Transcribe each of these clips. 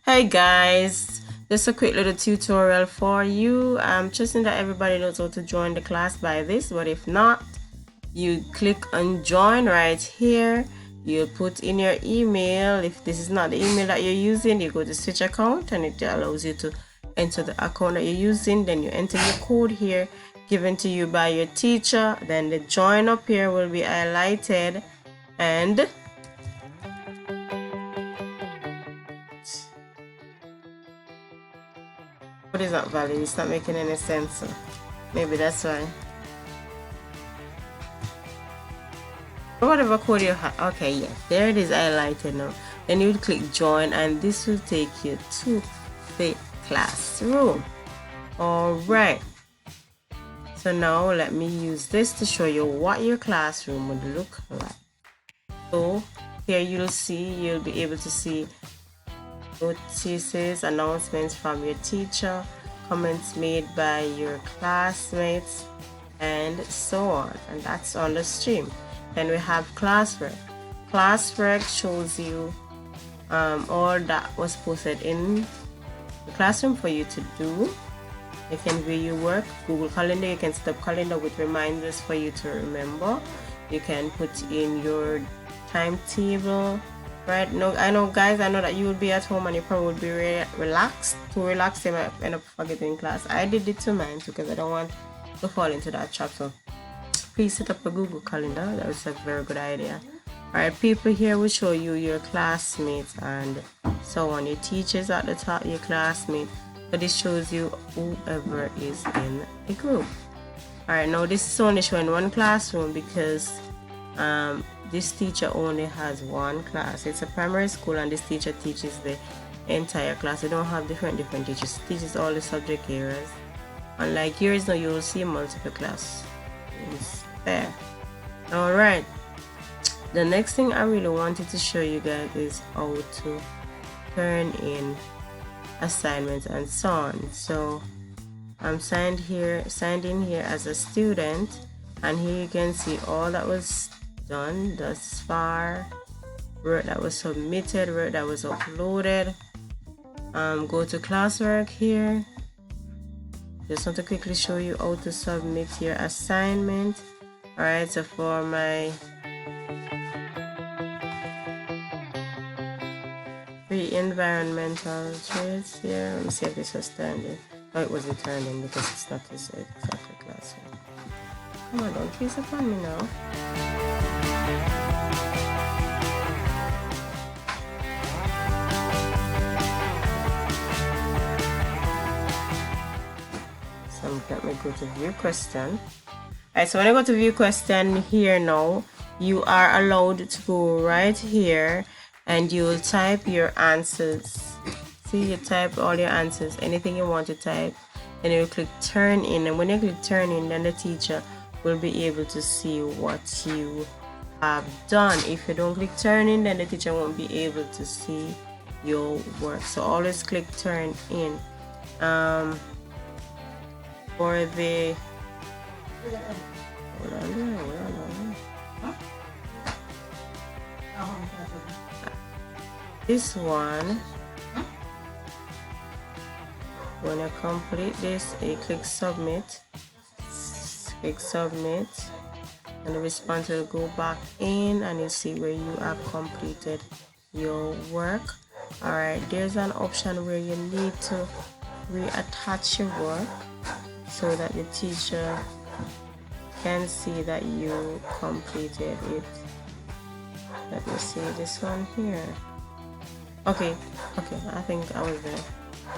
Hey guys, just a quick little tutorial for you. I'm trusting that everybody knows how to join the class by this, but if not, you click on join right here. You put in your email. If this is not the email that you're using, you go to switch account and it allows you to enter the account that you're using. Then you enter your code here given to you by your teacher. Then the join up here will be highlighted, and what is not valid? It's not making any sense. So maybe that's why. Whatever code you have. Okay, yes, there it is highlighted now. Then you would click join and this will take you to the classroom. Alright. So now let me use this to show you what your classroom would look like. So here you'll be able to see notices, announcements from your teacher, comments made by your classmates, and so on. And that's on the stream. Then we have classwork. Classwork shows you all that was posted in the classroom for you to do. You can view your work. Google Calendar, you can set up calendar with reminders for you to remember. You can put in your timetable. Right? No, I know guys, I know that you will be at home and you probably will be relaxed. Too relaxed, you might end up forgetting class. I did it to mine because I don't want to fall into that trap. So please set up a Google Calendar. That was a very good idea. Alright, people here will show you your classmates and so on. Your teachers at the top, your classmates. But this shows you whoever is in the group. Alright, now this is only showing one classroom because this teacher only has one class. It's a primary school and this teacher teaches the entire class. They don't have different teachers. Teaches all the subject areas. Unlike yours, now you will see multiple class there. Alright, the next thing I really wanted to show you guys is how to turn in assignments and so on. So I'm signed in here as a student, and here you can see all that was done thus far, work that was submitted, work that was uploaded. Go to classwork here. Just want to quickly show you how to submit your assignment. Alright, so for my environmental traits here, let me see if this was turned in. Oh, it wasn't turned in because it's not this exactly classroom. Come on, don't please upon me now. So let me go to view question. Alright, so when I go to view question here now, you are allowed to go right here and you will type your answers. See, you type all your answers, anything you want to type, and you click turn in. And when you click turn in, then the teacher will be able to see what you have done. If you don't click turn in, then the teacher won't be able to see your work. So always click turn in. For the this one, when you complete this, you click submit, and the response will go back in and you see where you have completed your work. Alright, there's an option where you need to reattach your work so that the teacher can see that you completed it. Let me see this one here. Okay, I think I was there.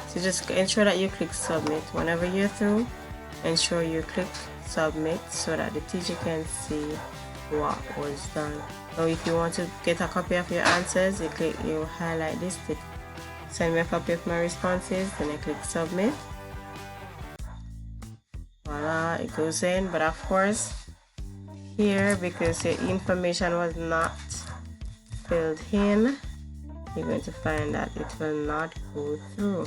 So just ensure that you click submit. Whenever you're through, ensure you click submit so that the teacher can see what was done. Now if you want to get a copy of your answers, you highlight this, send me a copy of my responses, then I click submit. Voila, it goes in. But of course here, because your information was not filled in, you're going to find that it will not go through.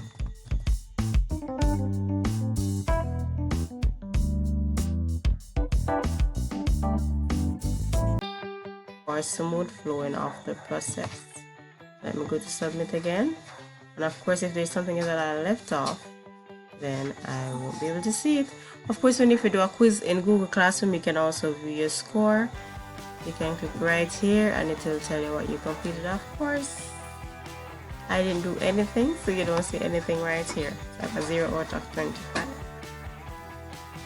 For smooth flowing of the process. Let me go to submit again. And of course, if there's something that I left off, then I won't be able to see it. Of course, if you do a quiz in Google Classroom, you can also view your score. You can click right here and it will tell you what you completed. Of course, I didn't do anything, so you don't see anything right here. It's like a 0 out of 25.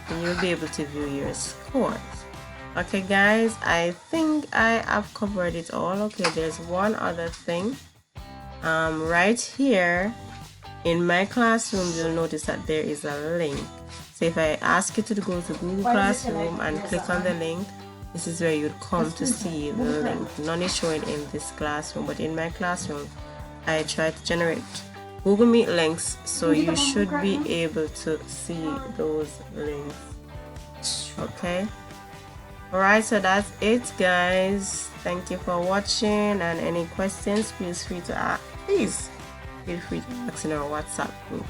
And you'll be able to view your scores. Okay guys, I think I have covered it all. Okay, there's one other thing. Right here in my classroom, you'll notice that there is a link. So if I ask you to go to Google Classroom and click on the link, this is where you'd come to see the link. None is showing in this classroom, but in my classroom, I try to generate Google Meet links, so you should be able to see those links. Okay. Alright, so that's it guys. Thank you for watching, and any questions, feel free to ask in our WhatsApp group.